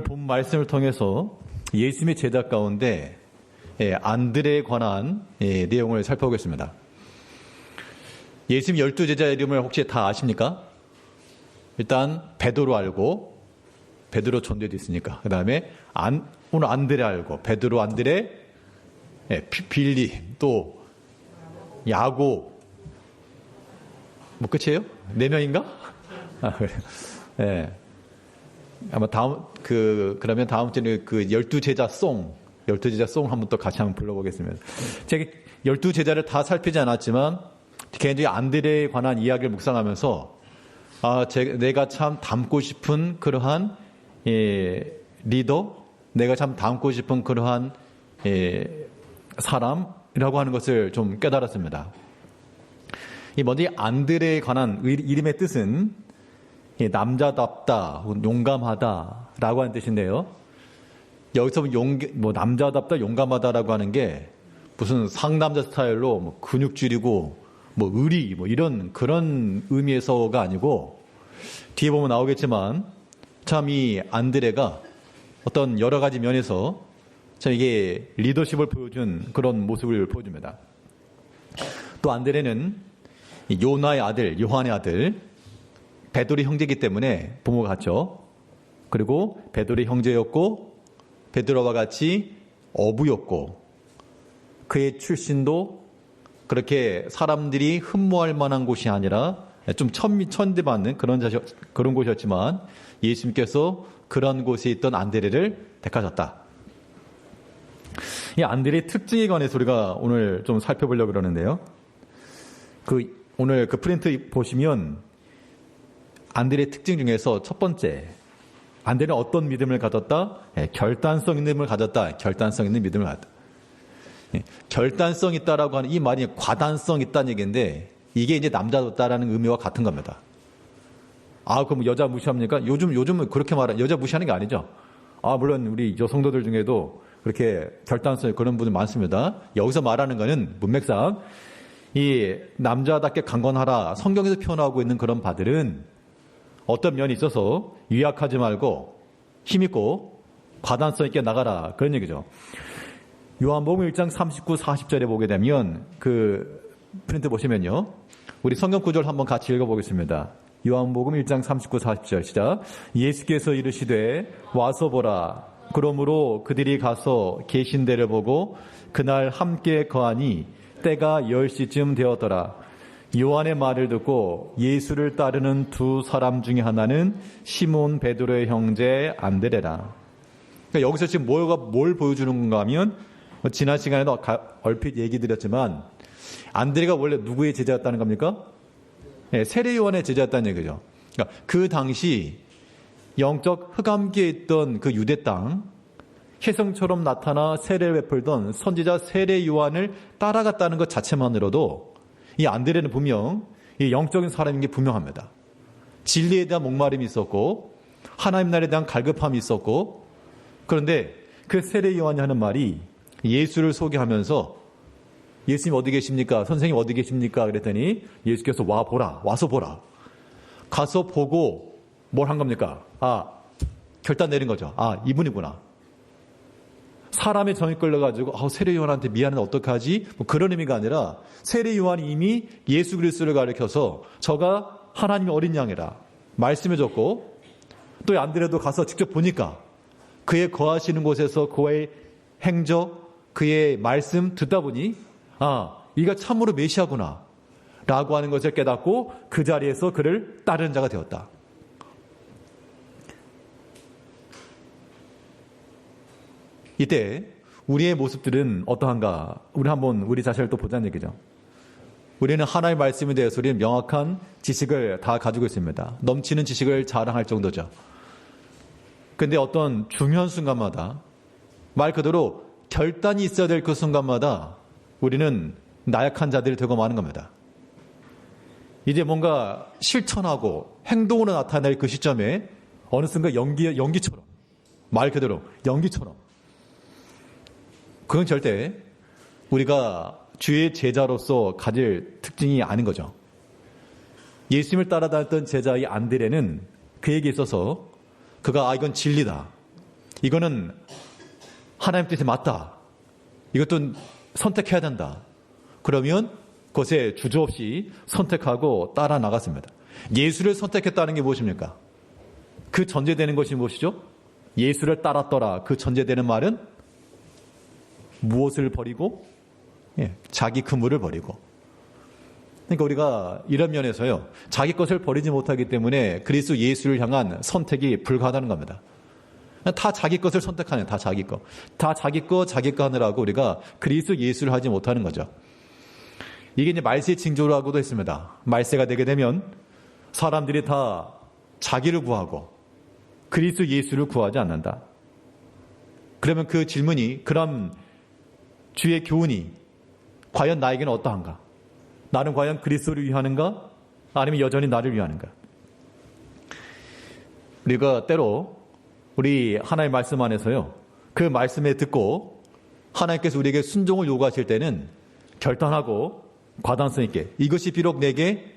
본 말씀을 통해서 예수님의 제자 가운데 안드레에 관한 내용을 살펴보겠습니다. 예수님 12제자 이름을 혹시 다 아십니까? 일단 베드로 알고, 베드로 존재도 있으니까. 그 다음에 오늘 안드레 알고, 베드로, 안드레, 빌리, 또 야고, 뭐 끝이에요? 4명인가? 아, 그래. 네. 아마 그러면 다음 주에는 그 12제자 송 한번 또 같이 한번 불러보겠습니다. 제가 12제자를 다 살피지 않았지만, 개인적인 안드레에 관한 이야기를 묵상하면서, 내가 참 닮고 싶은 그러한, 리더, 내가 참 닮고 싶은 그러한, 사람이라고 하는 것을 좀 깨달았습니다. 먼저 이 안드레에 관한 이름의 뜻은 남자답다, 용감하다라고 하는 뜻인데요. 여기서 남자답다, 용감하다라고 하는 게 무슨 상남자 스타일로 근육질이고 의리 이런 그런 의미에서가 아니고, 뒤에 보면 나오겠지만 참 이 안드레가 어떤 여러 가지 면에서 참 이게 리더십을 보여준 그런 모습을 보여줍니다. 또 안드레는 요나의 아들, 요한의 아들, 베드로의 형제이기 때문에 부모가 같죠. 그리고 베드로의 형제였고, 베드로와 같이 어부였고, 그의 출신도 그렇게 사람들이 흠모할 만한 곳이 아니라 좀 천대받는 그런 곳이었지만, 예수님께서 그런 곳에 있던 안드레를 택하셨다. 이 안드레의 특징에 관해서 우리가 오늘 좀 살펴보려고 그러는데요. 오늘 그 프린트 보시면 안드레의 특징 중에서 첫 번째, 안드레는 어떤 믿음을 가졌다? 결단성 있는 믿음을 가졌다. 결단성 있는 믿음을 가졌다. 결단성 있다라고 하는 이 말이 과단성 있다는 얘기인데, 이게 이제 남자답다라는 의미와 같은 겁니다. 그럼 여자 무시합니까? 요즘은 그렇게 여자 무시하는 게 아니죠. 물론 우리 여성도들 중에도 그렇게 결단성 그런 분들 많습니다. 여기서 말하는 거는 문맥상 이 남자답게 강건하라, 성경에서 표현하고 있는 그런 바들은 어떤 면이 있어서 유약하지 말고 힘있고 과단성 있게 나가라, 그런 얘기죠. 요한복음 1장 39, 40절에 보게 되면 그 프린트 보시면요, 우리 성경 구절 한번 같이 읽어보겠습니다. 요한복음 1장 39, 40절 시작. 예수께서 이르시되 와서 보라. 그러므로 그들이 가서 계신 데를 보고 그날 함께 거하니 때가 10시쯤 되었더라. 요한의 말을 듣고 예수를 따르는 두 사람 중에 하나는 시몬 베드로의 형제 안드레라. 그러니까 여기서 지금 뭘 보여주는 건가 하면, 지난 시간에도 얼핏 얘기 드렸지만 안드레가 원래 누구의 제자였다는 겁니까? 세례 요한의 제자였다는 얘기죠. 그러니까 그 당시 영적 흑암기에 있던 그 유대 땅, 혜성처럼 나타나 세례를 베풀던 선지자 세례 요한을 따라갔다는 것 자체만으로도 이 안드레는 분명 이 영적인 사람인 게 분명합니다. 진리에 대한 목마름이 있었고, 하나님 나라에 대한 갈급함이 있었고, 그런데 그 세례 요한이 하는 말이 예수를 소개하면서 예수님 어디 계십니까? 선생님 어디 계십니까? 그랬더니 예수께서 와서 보라. 가서 보고 뭘 한 겁니까? 결단 내린 거죠. 이분이구나. 사람의 정이 끌려가지고 세례 요한한테 미안한데 어떡하지? 그런 의미가 아니라 세례 요한이 이미 예수 그리스도를 가리켜서 저가 하나님의 어린 양이라 말씀해줬고, 또 안드레도 가서 직접 보니까 그의 거하시는 곳에서 그의 행적, 그의 말씀 듣다 보니 이가 참으로 메시아구나 라고 하는 것을 깨닫고 그 자리에서 그를 따르는 자가 되었다. 이때 우리의 모습들은 어떠한가? 우리 자신을 또 보자는 얘기죠. 우리는 하나님의 말씀에 대해서 우리는 명확한 지식을 다 가지고 있습니다. 넘치는 지식을 자랑할 정도죠. 근데 어떤 중요한 순간마다, 말 그대로 결단이 있어야 될 그 순간마다 우리는 나약한 자들이 되고 마는 겁니다. 이제 뭔가 실천하고 행동으로 나타낼 그 시점에 어느 순간 연기처럼, 말 그대로 연기처럼, 그건 절대 우리가 주의 제자로서 가질 특징이 아닌 거죠. 예수님을 따라다녔던 제자의 안드레는 그에게 있어서 그가 이건 진리다, 이거는 하나님 뜻이 맞다. 이것도 선택해야 된다. 그러면 그것에 주저없이 선택하고 따라 나갔습니다. 예수를 선택했다는 게 무엇입니까? 그 전제되는 것이 무엇이죠? 예수를 따랐더라. 그 전제되는 말은 무엇을 버리고? 자기 그물을 버리고. 그러니까 우리가 이런 면에서요, 자기 것을 버리지 못하기 때문에 그리스도 예수를 향한 선택이 불가하다는 겁니다. 다 자기 것을 선택하는, 다 자기 거. 다 자기 거 하느라고 우리가 그리스도 예수를 하지 못하는 거죠. 이게 이제 말세의 징조라고도 했습니다. 말세가 되게 되면 사람들이 다 자기를 구하고 그리스도 예수를 구하지 않는다. 그러면 그 질문이, 그럼 주의 교훈이 과연 나에게는 어떠한가? 나는 과연 그리스도를 위하는가? 아니면 여전히 나를 위하는가? 우리가 때로 우리 하나님의 말씀 안에서요, 그 말씀에 듣고 하나님께서 우리에게 순종을 요구하실 때는 결단하고 과단성 있게, 이것이 비록 내게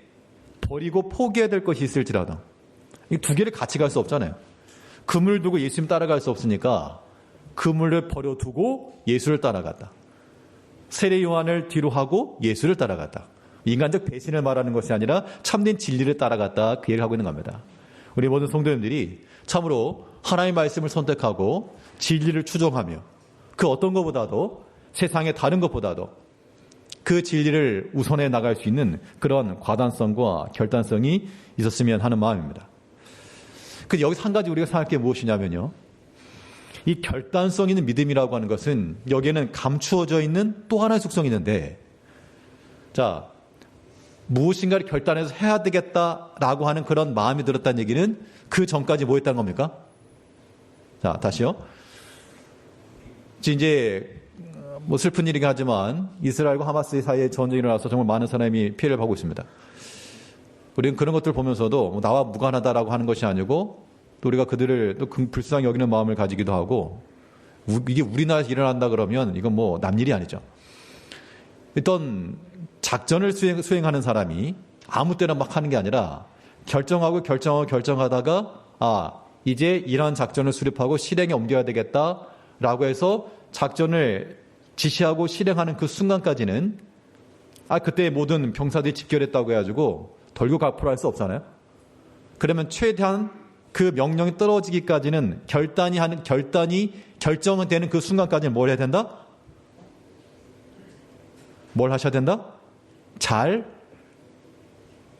버리고 포기해야 될 것이 있을지라도, 이 두 개를 같이 갈 수 없잖아요. 그물을 두고 예수님 따라갈 수 없으니까 그물을 버려두고 예수를 따라갔다. 세례 요한을 뒤로 하고 예수를 따라갔다. 인간적 배신을 말하는 것이 아니라 참된 진리를 따라갔다. 그 얘기를 하고 있는 겁니다. 우리 모든 성도님들이 참으로 하나님의 말씀을 선택하고 진리를 추종하며 그 어떤 것보다도, 세상의 다른 것보다도 그 진리를 우선해 나갈 수 있는 그런 과단성과 결단성이 있었으면 하는 마음입니다. 근데 여기서 한 가지 우리가 생각할 게 무엇이냐면요, 이 결단성 있는 믿음이라고 하는 것은 여기에는 감추어져 있는 또 하나의 속성이 있는데, 자, 무엇인가를 결단해서 해야 되겠다라고 하는 그런 마음이 들었다는 얘기는 그 전까지 뭐 했다는 겁니까? 자, 다시요. 이제 뭐 슬픈 일이긴 하지만 이스라엘과 하마스 사이에 전쟁이 일어나서 정말 많은 사람이 피해를 받고 있습니다. 우리는 그런 것들을 보면서도 나와 무관하다라고 하는 것이 아니고, 또 우리가 그들을 또 불쌍히 여기는 마음을 가지기도 하고, 이게 우리나라에서 일어난다 그러면 이건 뭐 남일이 아니죠. 어떤 작전을 수행하는 사람이 아무 때나 막 하는 게 아니라 결정하다가 이제 이러한 작전을 수립하고 실행에 옮겨야 되겠다라고 해서 작전을 지시하고 실행하는 그 순간까지는 그때 모든 병사들이 집결했다고 해가지고 덜고 갚으라 할 수 없잖아요. 그러면 최대한 그 명령이 떨어지기까지는 결정은 되는 그 순간까지는 뭘 해야 된다? 뭘 하셔야 된다? 잘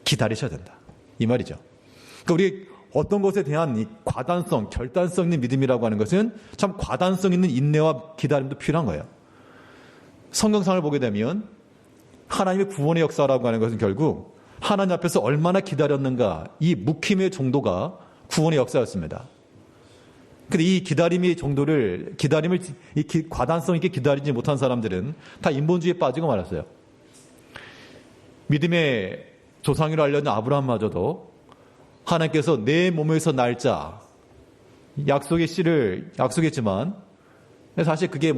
기다리셔야 된다. 이 말이죠. 그러니까 우리 어떤 것에 대한 이 과단성, 결단성 있는 믿음이라고 하는 것은 참 과단성 있는 인내와 기다림도 필요한 거예요. 성경상을 보게 되면 하나님의 구원의 역사라고 하는 것은 결국 하나님 앞에서 얼마나 기다렸는가, 이 묵힘의 정도가 구원의 역사였습니다. 근데 이 기다림의 정도를, 과단성 있게 기다리지 못한 사람들은 다 인본주의에 빠지고 말았어요. 믿음의 조상이라 알려진 아브라함마저도 하나님께서 내 몸에서 날짜, 약속의 씨를 약속했지만 사실 그게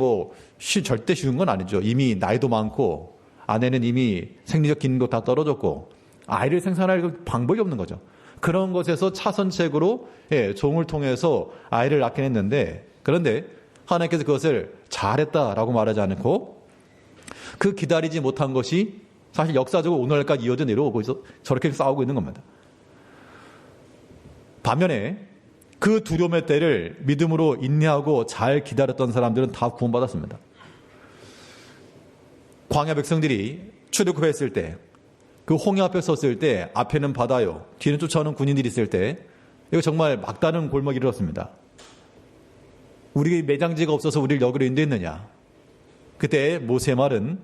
절대 쉬운 건 아니죠. 이미 나이도 많고 아내는 이미 생리적 기능도 다 떨어졌고 아이를 생산할 방법이 없는 거죠. 그런 것에서 차선책으로 종을 통해서 아이를 낳긴 했는데, 그런데 하나님께서 그것을 잘했다라고 말하지 않고 그 기다리지 못한 것이 사실 역사적으로 오늘날까지 이어져 내려오고 있어 저렇게 싸우고 있는 겁니다. 반면에 그 두려움의 때를 믿음으로 인내하고 잘 기다렸던 사람들은 다 구원받았습니다. 광야 백성들이 출애굽했을 때, 그 홍해 앞에 섰을 때 앞에는 바다요, 뒤는 쫓아오는 군인들이 있을 때 이거 정말 막다른 골목이 일어났습니다. 우리의 매장지가 없어서 우리를 여기로 인도했느냐. 그때 모세의 말은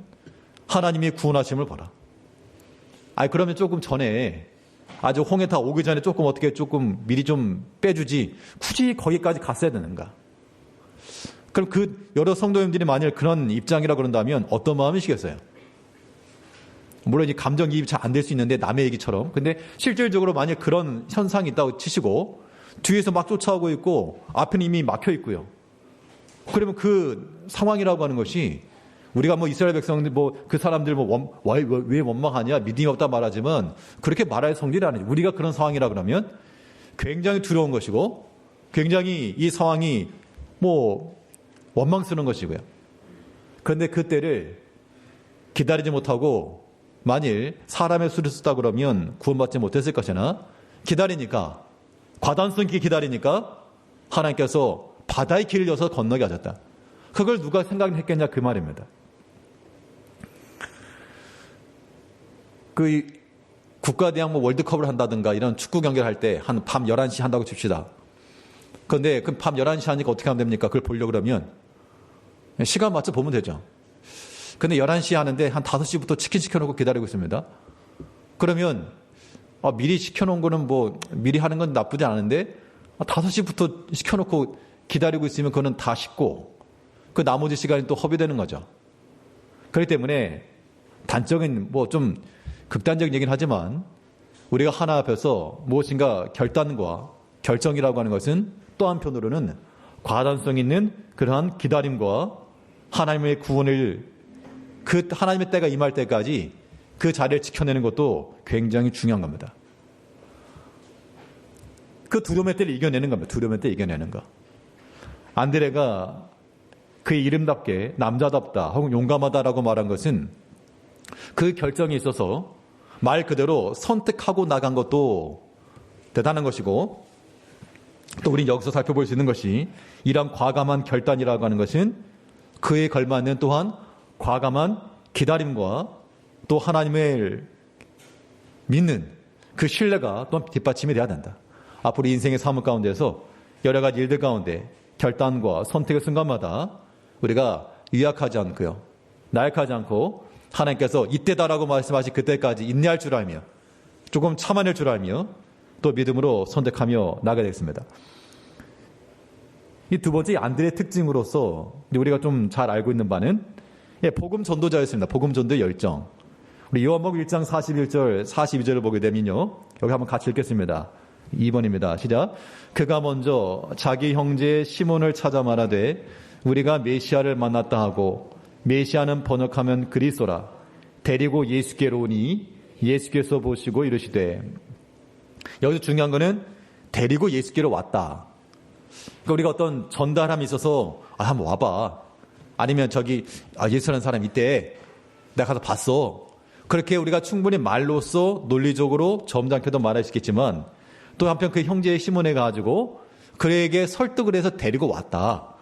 하나님이 구원하심을 봐라. 그러면 조금 전에, 아주 홍해 다 오기 전에 조금 미리 좀 빼주지 굳이 거기까지 갔어야 되는가. 그럼 그 여러 성도님들이 만일 그런 입장이라 그런다면 어떤 마음이시겠어요? 물론 이 감정이입이 잘 안 될 수 있는데, 남의 얘기처럼. 근데 실질적으로 만약 그런 현상이 있다고 치시고 뒤에서 막 쫓아오고 있고 앞에는 이미 막혀 있고요. 그러면 그 상황이라고 하는 것이, 우리가 이스라엘 백성들 그 사람들 왜 원망하냐, 믿음이 없다 말하지만 그렇게 말할 성질이 아니죠. 우리가 그런 상황이라 그러면 굉장히 두려운 것이고, 굉장히 이 상황이 원망스러운 것이고요. 그런데 그때를 기다리지 못하고 만일 사람의 수를 썼다 그러면 구원받지 못했을 것이나 기다리니까, 과단성 있게 기다리니까 하나님께서 바다의 길을 여서 건너게 하셨다. 그걸 누가 생각했겠냐 그 말입니다. 그 국가대항 월드컵을 한다든가 이런 축구 경기를 할 때 한 밤 11시 한다고 칩시다. 그런데 그 밤 11시 하니까 어떻게 하면 됩니까? 그걸 보려고 그러면 시간 맞춰 보면 되죠. 근데 11시에 하는데 한 5시부터 치킨 시켜놓고 기다리고 있습니다. 그러면 미리 시켜놓은 거는 미리 하는 건 나쁘지 않은데 5시부터 시켜놓고 기다리고 있으면 그거는 다 식고 그 나머지 시간이 또 허비되는 거죠. 그렇기 때문에 단적인 좀 극단적인 얘기는 하지만 우리가 하나 앞에서 무엇인가 결단과 결정이라고 하는 것은 또 한편으로는 과단성 있는 그러한 기다림과 하나님의 구원을 그 하나님의 때가 임할 때까지 그 자리를 지켜내는 것도 굉장히 중요한 겁니다. 그 두려움의 때를 이겨내는 겁니다. 두려움의 때 이겨내는 거. 안드레가 그의 이름답게 남자답다 혹은 용감하다라고 말한 것은 그 결정에 있어서 말 그대로 선택하고 나간 것도 대단한 것이고, 또 우리는 여기서 살펴볼 수 있는 것이 이런 과감한 결단이라고 하는 것은 그에 걸맞는 또한 과감한 기다림과 또 하나님을 믿는 그 신뢰가 또한 뒷받침이 돼야 된다. 앞으로 인생의 삶 가운데서 여러 가지 일들 가운데 결단과 선택의 순간마다 우리가 유약하지 않고요, 나약하지 않고 하나님께서 이때다라고 말씀하신 그때까지 인내할 줄 알며 조금 참아낼 줄 알며 또 믿음으로 선택하며 나가야 되겠습니다. 이 두 번째 안드레의 특징으로서 우리가 좀 잘 알고 있는 바는 복음 전도자였습니다. 복음 전도의 열정. 우리 요한복음 1장 41절 42절을 보게 되면요, 여기 한번 같이 읽겠습니다. 2번입니다. 시작. 그가 먼저 자기 형제 시몬을 찾아 말하되 우리가 메시아를 만났다 하고, 메시아는 번역하면 그리스도라, 데리고 예수께로 오니 예수께서 보시고 이르시되. 여기서 중요한 거는 데리고 예수께로 왔다. 그러니까 우리가 어떤 전달함이 있어서 한번 와봐, 아니면 저기 예수라는 사람 이때 내가 가서 봤어, 그렇게 우리가 충분히 말로써 논리적으로 점잖게도 말할 수 있겠지만, 또 한편 그 형제의 시몬에 가지고 그에게 설득을 해서 데리고 왔다.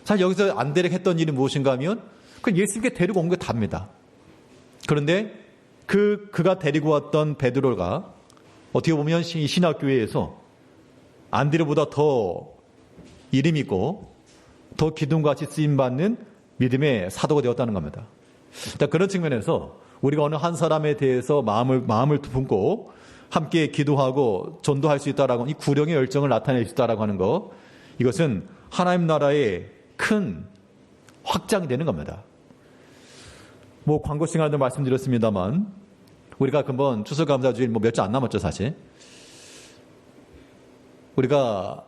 사실 여기서 안드레가 했던 일이 무엇인가 하면 그 예수님께 데리고 온 게 답니다. 그런데 그가 데리고 왔던 베드로가 어떻게 보면 신학교회에서 안드레보다 더 이름 있고 더 기둥같이 쓰임받는 믿음의 사도가 되었다는 겁니다. 그런 측면에서 우리가 어느 한 사람에 대해서 마음을 품고 함께 기도하고 전도할 수 있다라고, 이 구령의 열정을 나타낼 수 있다라고 하는 것, 이것은 하나님 나라의 큰 확장이 되는 겁니다. 광고 시간에도 말씀드렸습니다만 우리가 금번 추수감사주일 몇 주 안 남았죠, 사실. 우리가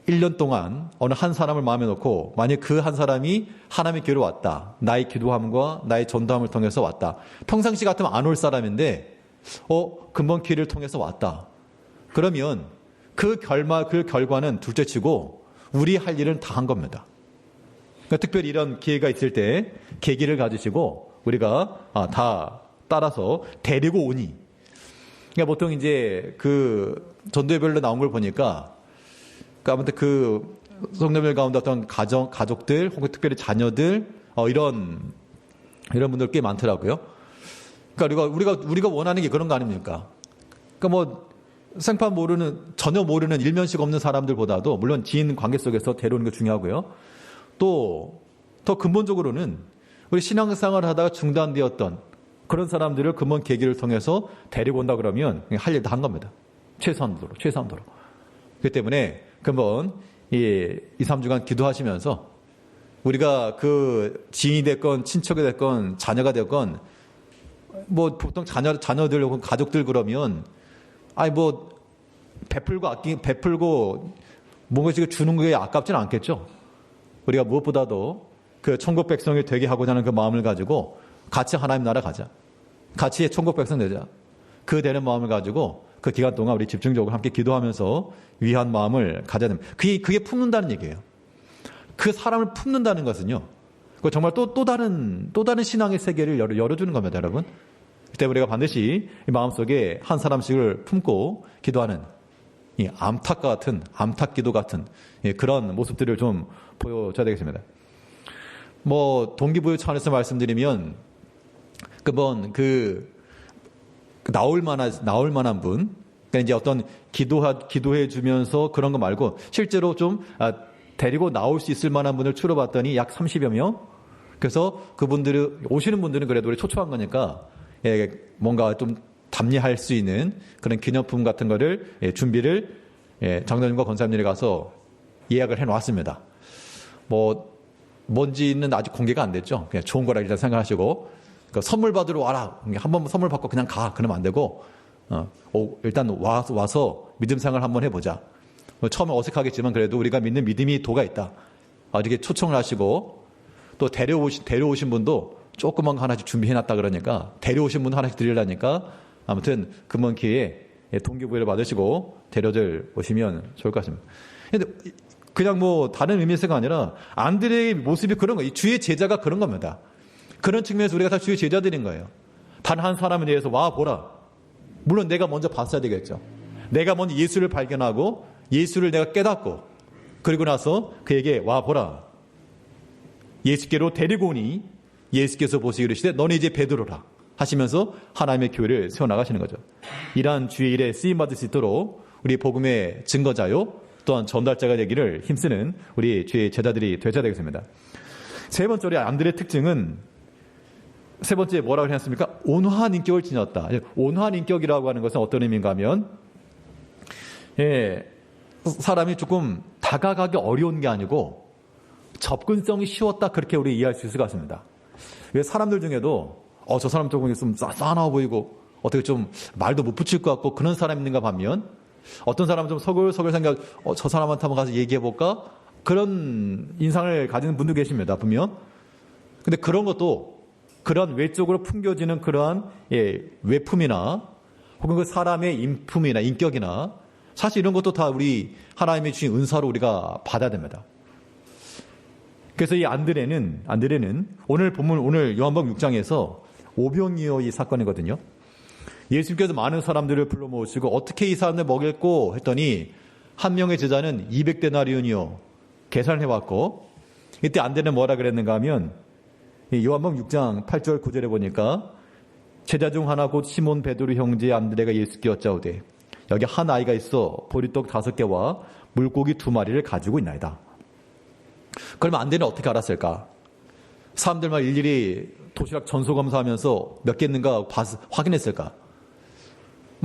1년 동안 어느 한 사람을 마음에 놓고 만약 그 한 사람이 하나님의 교회로 왔다, 나의 기도함과 나의 전도함을 통해서 왔다, 평상시 같으면 안 올 사람인데 금번 기회를 통해서 왔다, 그러면 그 결과는 둘째치고 우리 할 일은 다 한 겁니다. 그러니까 특별히 이런 기회가 있을 때 계기를 가지시고 우리가 다 따라서 데리고 오니. 그러니까 보통 이제 그 전도회별로 나온 걸 보니까, 아무튼 그 성도들 가운데 어떤 가족들 혹은 특별히 자녀들 이런 분들 꽤 많더라고요. 그러니까 우리가 원하는 게 그런 거 아닙니까? 그러니까 생판 전혀 모르는 일면식 없는 사람들보다도 물론 지인 관계 속에서 데려오는 게 중요하고요. 또 더 근본적으로는 우리 신앙생활을 하다가 중단되었던 그런 사람들을 근본 계기를 통해서 데리고 온다 그러면 할 일 다 한 겁니다. 최소한도로. 그렇기 때문에 근본 2-3주간 기도하시면서 우리가 그 지인이 됐건 친척이 됐건 자녀가 됐건 보통 자녀들 혹은 가족들 그러면 베풀고 뭔가 주는 게 아깝지는 않겠죠. 우리가 무엇보다도 그 천국 백성이 되게 하고자 하는 그 마음을 가지고 같이 하나님 나라 가자, 같이 천국 백성 되자, 그 되는 마음을 가지고 그 기간 동안 우리 집중적으로 함께 기도하면서 위한 마음을 가져야 됩니다. 그게 품는다는 얘기예요. 그 사람을 품는다는 것은요. 그 정말 또 다른 신앙의 세계를 열어주는 겁니다, 여러분. 그때 우리가 반드시 이 마음속에 한 사람씩을 품고 기도하는 이 암탉 기도 같은 그런 모습들을 좀 보여줘야 되겠습니다. 뭐 동기부여 차원에서 말씀드리면 나올 만한 분, 그러니까 이제 어떤 기도해 주면서 그런 거 말고 실제로 좀 데리고 나올 수 있을 만한 분을 추려봤더니 약 30여 명. 그래서 오시는 분들은 그래도 우리 초청한 거니까 뭔가 좀 답례할 수 있는 그런 기념품 같은 거를 준비를 장로님과 권사님들이 가서 예약을 해놓았습니다. 뭔지는 아직 공개가 안 됐죠. 그냥 좋은 거라 일단 생각하시고 선물 받으러 와라. 한번 선물 받고 그냥 가. 그러면 안 되고 일단 와서 믿음 생활 한번 해보자. 처음에 어색하겠지만 그래도 우리가 믿는 믿음이 도가 있다. 이렇게 초청을 하시고 또 데려오신 분도 조그만 거 하나씩 준비해놨다 그러니까 데려오신 분 하나씩 드리려니까 아무튼 금번 기회에 동기부여를 받으시고 데려들 오시면 좋을 것 같습니다. 근데 그냥 다른 의미에서가 아니라 안드레의 모습이 그런 거예요. 주의 제자가 그런 겁니다. 그런 측면에서 우리가 다 주의 제자들인 거예요. 단 한 사람에 대해서 와 보라. 물론 내가 먼저 봤어야 되겠죠. 내가 먼저 예수를 발견하고 예수를 내가 깨닫고 그리고 나서 그에게 와 보라. 예수께로 데리고 오니 예수께서 보시기 이르시되 너는 이제 베드로라 하시면서 하나님의 교회를 세워나가시는 거죠. 이러한 주의 일에 쓰임받을 수 있도록 우리 복음의 증거자요 또한 전달자가 되기를 힘쓰는 우리 주의 제자들이 되셔야 되겠습니다. 세 번째 우리 안드레의 특징은 세 번째 뭐라고 했습니까? 온화한 인격을 지녔다. 온화한 인격이라고 하는 것은 어떤 의미인가 하면 사람이 조금 다가가기 어려운 게 아니고 접근성이 쉬웠다 그렇게 우리 이해할 수 있을 것 같습니다. 왜 사람들 중에도 저 사람 조금 좀 싸나워 보이고 어떻게 좀 말도 못 붙일 것 같고 그런 사람 있는가 반면 어떤 사람은 좀 서글서글 생각 저 사람한테 한번 가서 얘기해볼까? 그런 인상을 가지는 분도 계십니다. 분명. 근데 그런 것도 그런 외적으로 풍겨지는 그러한 외품이나 혹은 그 사람의 인품이나 인격이나 사실 이런 것도 다 우리 하나님의 주신 은사로 우리가 받아야 됩니다. 그래서 이 안드레는 오늘 본문 오늘 요한복음 6장에서 오병이어의 사건이거든요. 예수님께서 많은 사람들을 불러 모으시고 어떻게 이 사람들 먹일고 했더니 한 명의 제자는 200데나리온이요 계산을 해왔고 이때 안드레는 뭐라 그랬는가 하면 요한복음 6장 8절 9절에 보니까 제자 중 하나 곧 시몬 베드로 형제 안드레가 예수께 여짜오되 여기 한 아이가 있어 보리떡 5개와 물고기 2마리를 가지고 있나이다. 그러면 안드레는 어떻게 알았을까? 사람들만 일일이 도시락 전소 검사하면서 몇 개 있는가 확인했을까?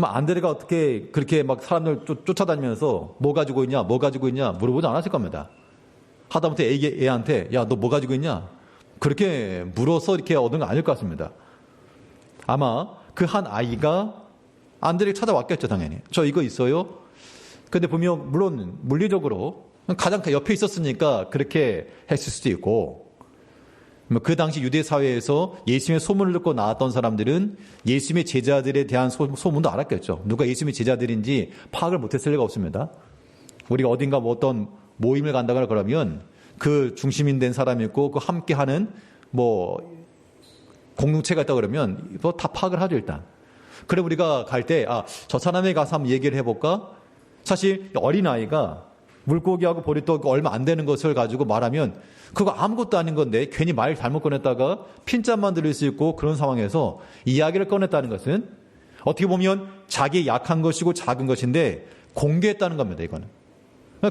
안드레가 어떻게 그렇게 막 사람들 쫓아다니면서 뭐 가지고 있냐 물어보지 않았을 겁니다. 하다못해 애한테 야, 너 뭐 가지고 있냐? 그렇게 물어서 이렇게 얻은 거 아닐 것 같습니다. 아마 그 한 아이가 안드레를 찾아왔겠죠, 당연히. 저 이거 있어요? 근데 보면 물론 물리적으로 가장 옆에 있었으니까 그렇게 했을 수도 있고 그 당시 유대 사회에서 예수님의 소문을 듣고 나왔던 사람들은 예수님의 제자들에 대한 소문도 알았겠죠. 누가 예수님의 제자들인지 파악을 못했을 리가 없습니다. 우리가 어딘가 어떤 모임을 간다거나 그러면 그 중심인 된 사람이 있고 그 함께하는 공동체가 있다 그러면 다 파악을 하죠 일단. 그럼 우리가 갈 때 저 사람에 가서 한번 얘기를 해볼까? 사실 어린아이가 물고기하고 보리떡 얼마 안 되는 것을 가지고 말하면 그거 아무것도 아닌 건데 괜히 말 잘못 꺼냈다가 핀잔만 들릴 수 있고 그런 상황에서 이야기를 꺼냈다는 것은 어떻게 보면 자기의 약한 것이고 작은 것인데 공개했다는 겁니다. 이거는.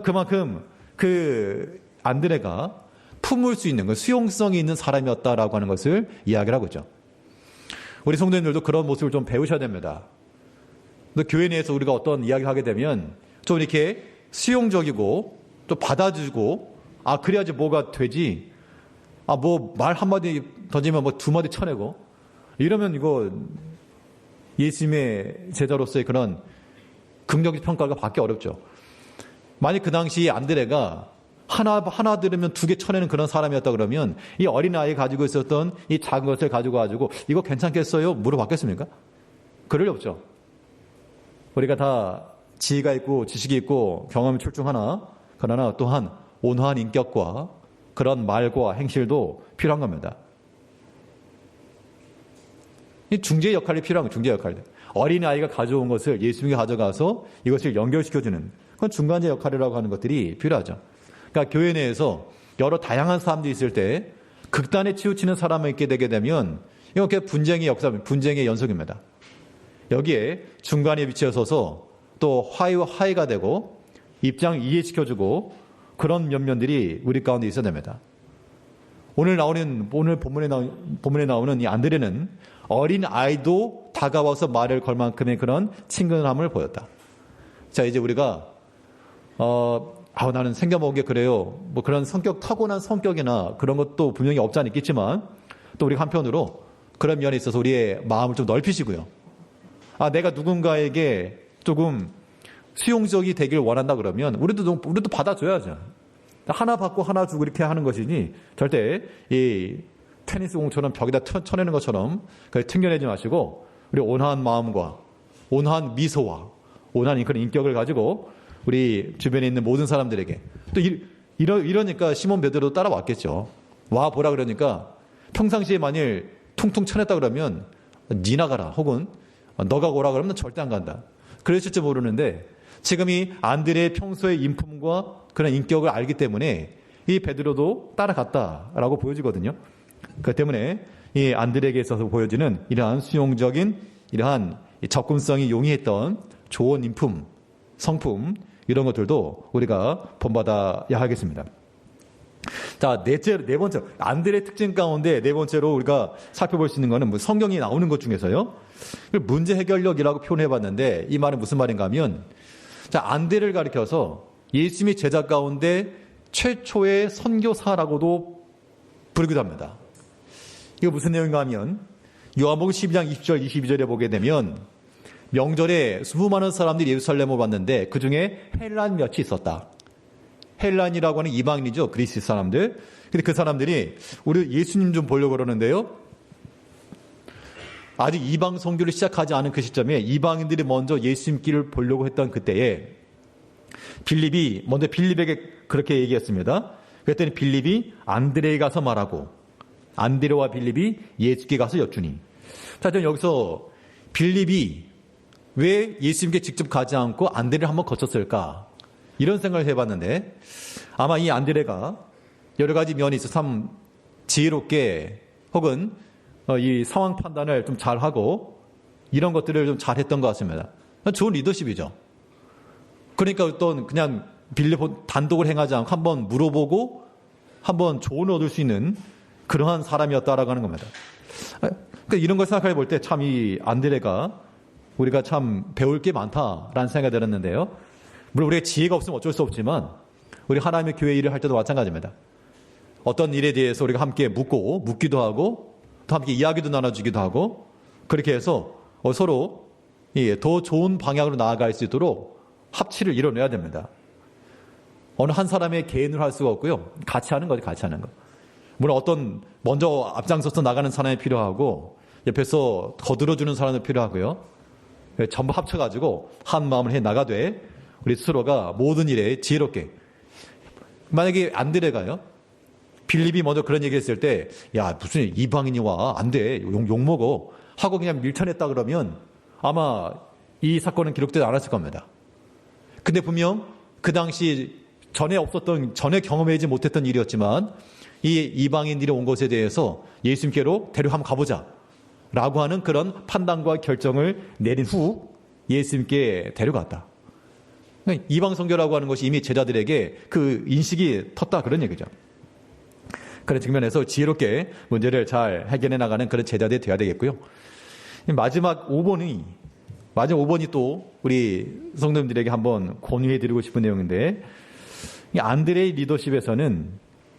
그만큼 그 안드레가 품을 수 있는 수용성이 있는 사람이었다라고 하는 것을 이야기를 하고 있죠. 우리 성도님들도 그런 모습을 좀 배우셔야 됩니다. 교회 내에서 우리가 어떤 이야기를 하게 되면 좀 이렇게 수용적이고 또 받아주고 그래야지 뭐가 되지 말 한마디 던지면 2마디 쳐내고 이러면 이거 예수님의 제자로서의 그런 긍정적 평가가 받기 어렵죠. 만약 그 당시 안드레가 하나 들으면 2개 쳐내는 그런 사람이었다 그러면 이 어린아이 가지고 있었던 이 작은 것을 가지고 이거 괜찮겠어요? 물어봤겠습니까? 그럴 리 없죠. 우리가 다 지혜가 있고 지식이 있고 경험이 출중하나 그러나 또한 온화한 인격과 그런 말과 행실도 필요한 겁니다. 이 중재 역할이 필요한 거예요. 중재 역할. 어린아이가 가져온 것을 예수님이 가져가서 이것을 연결시켜주는 그건 중간재 역할이라고 하는 것들이 필요하죠. 그러니까 교회 내에서 여러 다양한 사람들이 있을 때 극단에 치우치는 사람이 있게 되게 되면 이건 그냥 분쟁의 역사, 분쟁의 연속입니다. 여기에 중간에 위치해 서서 또 화해가 되고 입장 이해시켜주고 그런 면면들이 우리 가운데 있어야 됩니다. 오늘 본문에 나오는 이 안드레는 어린 아이도 다가와서 말을 걸 만큼의 그런 친근함을 보였다. 자, 이제 우리가 나는 생겨먹은 게 그래요. 뭐 그런 타고난 성격이나 그런 것도 분명히 없지 않아 있겠지만 또 우리가 한편으로 그런 면에 있어서 우리의 마음을 좀 넓히시고요. 내가 누군가에게 조금 수용적이 되길 원한다 그러면 우리도 받아줘야죠. 하나 받고 하나 주고 이렇게 하는 것이니 절대 이 테니스 공처럼 벽에다 쳐내는 것처럼 튕겨내지 마시고 우리 온화한 마음과 온화한 미소와 온화한 그런 인격을 가지고 우리 주변에 있는 모든 사람들에게 또 이러니까 시몬 베드로도 따라왔겠죠. 와 보라 그러니까 평상시에 만일 퉁퉁 쳐냈다 그러면 니나 가라 혹은 너가 오라 그러면 절대 안 간다. 그랬을지 모르는데 지금 이 안드레의 평소의 인품과 그런 인격을 알기 때문에 이 베드로도 따라갔다라고 보여지거든요. 그 때문에 이 안드레에게 있어서 보여지는 이러한 수용적인 이러한 접근성이 용이했던 좋은 인품, 성품 이런 것들도 우리가 본받아야 하겠습니다. 자, 네 번째 안드레의 특징 가운데 네 번째로 우리가 살펴볼 수 있는 것은 성경이 나오는 것 중에서요. 문제 해결력이라고 표현해봤는데 이 말은 무슨 말인가 하면 자, 안드레를 가리켜서 예수님의 제자 가운데 최초의 선교사라고도 부르기도 합니다. 이거 무슨 내용인가 하면 요한복음 12장 20절 22절에 보게 되면 명절에 수많은 사람들이 예루살렘을 왔는데 그중에 헬란 몇이 있었다. 헬란이라고 하는 이방인이죠. 그리스 사람들. 근데 그 사람들이 우리 예수님 좀 보려고 그러는데요. 아직 이방 선교를 시작하지 않은 그 시점에 이방인들이 먼저 예수님길을 보려고 했던 그때에 빌립이 먼저 빌립에게 그렇게 얘기했습니다. 그랬더니 빌립이 안드레에 가서 말하고 안드레와 빌립이 예수께 가서 여쭈니. 자, 저는 여기서 빌립이 왜 예수님께 직접 가지 않고 안드레를 한번 거쳤을까? 이런 생각을 해봤는데 아마 이 안드레가 여러 가지 면이 있어 참 지혜롭게 혹은 이 상황 판단을 좀 잘하고 이런 것들을 좀 잘했던 것 같습니다. 좋은 리더십이죠. 그러니까 어떤 그냥 빌립 단독을 행하지 않고 한번 물어보고 한번 조언을 얻을 수 있는 그러한 사람이었다라고 하는 겁니다. 그러니까 이런 걸 생각해 볼 때 참 이 안드레가 우리가 참 배울 게 많다라는 생각이 들었는데요. 물론 우리가 지혜가 없으면 어쩔 수 없지만 우리 하나님의 교회 일을 할 때도 마찬가지입니다. 어떤 일에 대해서 우리가 함께 묻기도 하고 또 함께 이야기도 나눠주기도 하고 그렇게 해서 서로 더 좋은 방향으로 나아갈 수 있도록 합치를 이뤄내야 됩니다. 어느 한 사람의 개인으로 할 수가 없고요. 같이 하는 거죠. 같이 하는 거. 물론 어떤 먼저 앞장서서 나가는 사람이 필요하고 옆에서 거들어주는 사람이 필요하고요. 전부 합쳐가지고 한 마음을 해 나가되 우리 스스로가 모든 일에 지혜롭게. 만약에 안드레가요. 빌립이 먼저 그런 얘기 했을 때 야 무슨 이방인이 와 안 돼 욕먹어 하고 그냥 밀쳐냈다 그러면 아마 이 사건은 기록되지 않았을 겁니다. 근데 분명 그 당시 전에 경험하지 못했던 일이었지만 이 이방인들이 온 것에 대해서 예수님께로 한번 가보자 라고 하는 그런 판단과 결정을 내린 후 예수님께 데려갔다. 이방 선교라고 하는 것이 이미 제자들에게 그 인식이 텄다 그런 얘기죠. 그런 측면에서 지혜롭게 문제를 잘 해결해 나가는 그런 제자들이 되어야 되겠고요. 마지막 5번이 또 우리 성도님들에게 한번 권유해 드리고 싶은 내용인데 이 안드레의 리더십에서는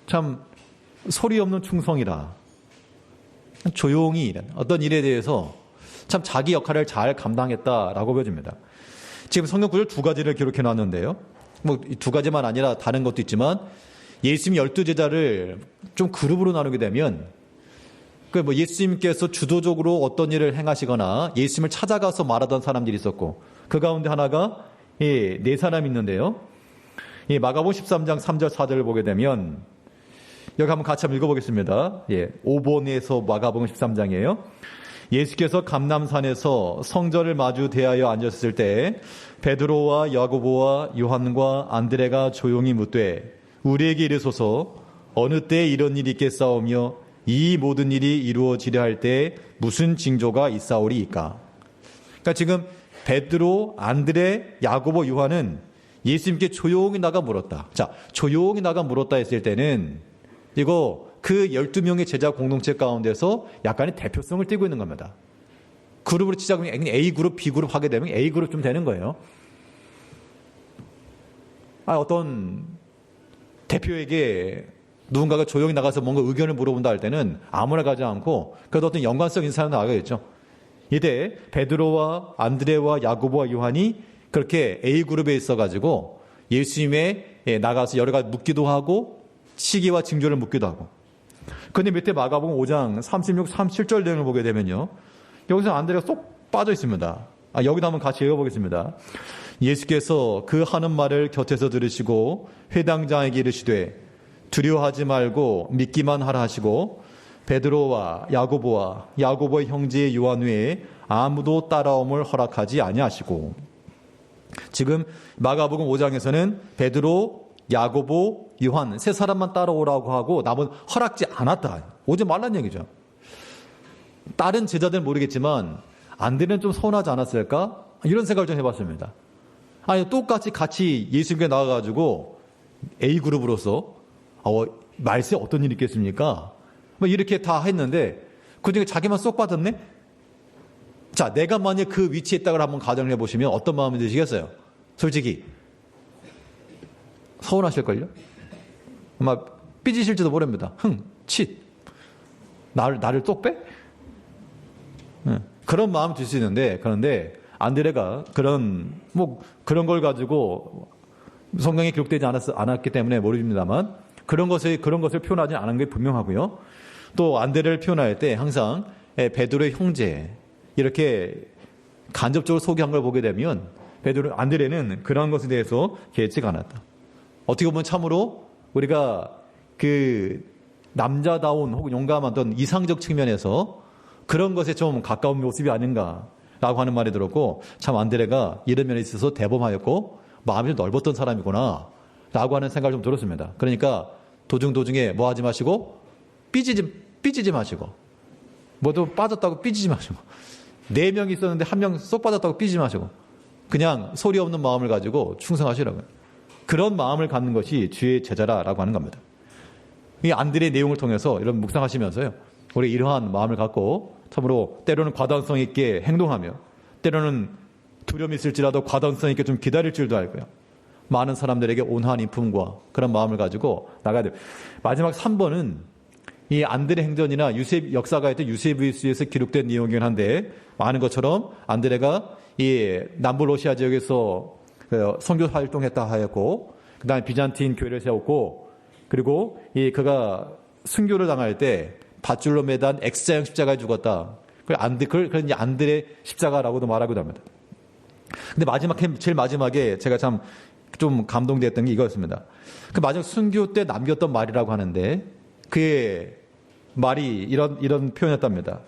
참 소리 없는 충성이라 조용히 어떤 일에 대해서 참 자기 역할을 잘 감당했다라고 보여집니다. 지금 성경 구절 두 가지를 기록해 놨는데요. 두 가지만 아니라 다른 것도 있지만 예수님 12제자를 좀 그룹으로 나누게 되면 예수님께서 주도적으로 어떤 일을 행하시거나 예수님을 찾아가서 말하던 사람들이 있었고 그 가운데 하나가 네 사람이 있는데요. 마가복음 13장 3절 4절을 보게 되면 여기 한번 같이 한번 읽어보겠습니다. 5번에서 마가복음 13장이에요. 예수께서 감람산에서 성전을 마주 대하여 앉았을 때 베드로와 야고보와 요한과 안드레가 조용히 묻되 우리에게 이르소서 어느 때 이런 일이 있겠사오며 이 모든 일이 이루어지려 할 때 무슨 징조가 있사오리이까. 그러니까 지금 베드로, 안드레, 야고보, 요한은 예수님께 조용히 나가 물었다. 자, 조용히 나가 물었다 했을 때는 이거 그 12명의 제자 공동체 가운데서 약간의 대표성을 띠고 있는 겁니다. 그룹으로 시작하면 A그룹, B그룹 하게 되면 A그룹 좀 되는 거예요. 어떤 대표에게 누군가가 조용히 나가서 뭔가 의견을 물어본다 할 때는 아무나 가지 않고 그래도 어떤 연관성 있는 사람이 나가겠죠. 이때 베드로와 안드레와 야고보와 요한이 그렇게 A그룹에 있어가지고 예수님에 나가서 여러 가지 묻기도 하고 시기와 징조를 묻기도 하고. 그런데 밑에 마가복음 5장 36, 37절 내용을 보게 되면요. 여기서 안드레가 쏙 빠져 있습니다. 여기도 한번 같이 읽어보겠습니다. 예수께서 그 하는 말을 곁에서 들으시고 회당장에게 이르시되 두려워하지 말고 믿기만 하라 하시고 베드로와 야고보와 야고보의 형제 요한 외에 아무도 따라옴을 허락하지 아니하시고. 지금 마가복음 5장에서는 베드로, 야고보, 요한 세 사람만 따라오라고 하고 남은 허락지 않았다. 오지 말란 얘기죠. 다른 제자들은 모르겠지만 안드레는 좀 서운하지 않았을까? 이런 생각을 좀 해봤습니다. 똑같이 같이 예수님께 나와가지고 A그룹으로서 말세에 어떤 일이 있겠습니까? 이렇게 다 했는데 그중에 자기만 쏙 빠졌네? 자, 내가 만약 그 위치에 있다고 한번 가정을 해보시면 어떤 마음이 드시겠어요? 솔직히 서운하실걸요? 아마 삐지실지도 모릅니다. 나를 쏙 빼? 그런 마음이 들 수 있는데, 그런데 안드레가 그런 걸 가지고 성경에 기록되지 않았기 때문에 모릅니다만 그런 것을 표현하지 않은 게 분명하고요. 또 안드레를 표현할 때 항상 베드로의 형제 이렇게 간접적으로 소개한 걸 보게 되면 안드레는 그런 것에 대해서 개의치가 않았다. 어떻게 보면 참으로 우리가 그 남자다운 혹은 용감한 이상적 측면에서 그런 것에 좀 가까운 모습이 아닌가라고 하는 말이 들었고, 참 안드레가 이런 면에 있어서 대범하였고 마음이 좀 넓었던 사람이구나 라고 하는 생각을 좀 들었습니다. 그러니까 도중에 뭐 하지 마시고 삐지지 마시고 뭐도 빠졌다고 삐지지 마시고 4명이 있었는데 1명 쏙 빠졌다고 삐지지 마시고 그냥 소리 없는 마음을 가지고 충성하시라고요. 그런 마음을 갖는 것이 주의 제자라고 하는 겁니다. 이 안드레의 내용을 통해서 이런 묵상하시면서요, 우리 이러한 마음을 갖고 참으로 때로는 과단성 있게 행동하며 때로는 두려움이 있을지라도 과단성 있게 좀 기다릴 줄도 알고요. 많은 사람들에게 온화한 인품과 그런 마음을 가지고 나가야 돼요. 마지막 3번은 이 안드레 행전이나 역사가의 유세비우스에서 기록된 내용이긴 한데, 많은 것처럼 안드레가 이 남부 러시아 지역에서 선교 활동했다 하였고, 그 다음에 비잔틴 교회를 세웠고, 그리고 그가 순교를 당할 때 밧줄로 매단 X자형 십자가에 죽었다. 그걸 안드레 십자가라고도 말하기도 합니다. 근데 제일 마지막에 제가 참 좀 감동됐던 게 이거였습니다. 그 마지막 순교 때 남겼던 말이라고 하는데, 그의 말이 이런 표현이었답니다.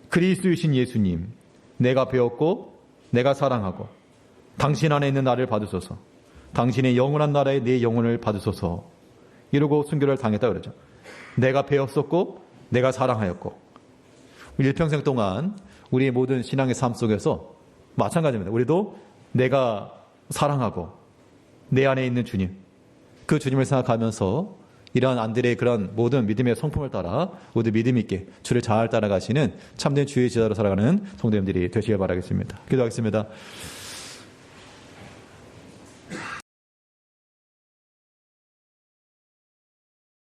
그리스도이신 예수님, 내가 배웠고 내가 사랑하고 당신 안에 있는 나를 받으소서. 당신의 영원한 나라에 내 영혼을 받으소서. 이러고 순교를 당했다 그러죠. 내가 배웠었고 내가 사랑하였고. 일평생 동안 우리의 모든 신앙의 삶 속에서 마찬가지입니다. 우리도 내가 사랑하고 내 안에 있는 주님, 그 주님을 생각하면서 이러한 안드레의 그런 모든 믿음의 성품을 따라 모두 믿음 있게 주를 잘 따라가시는 참된 주의 제자로 살아가는 성도님들이 되시길 바라겠습니다. 기도하겠습니다.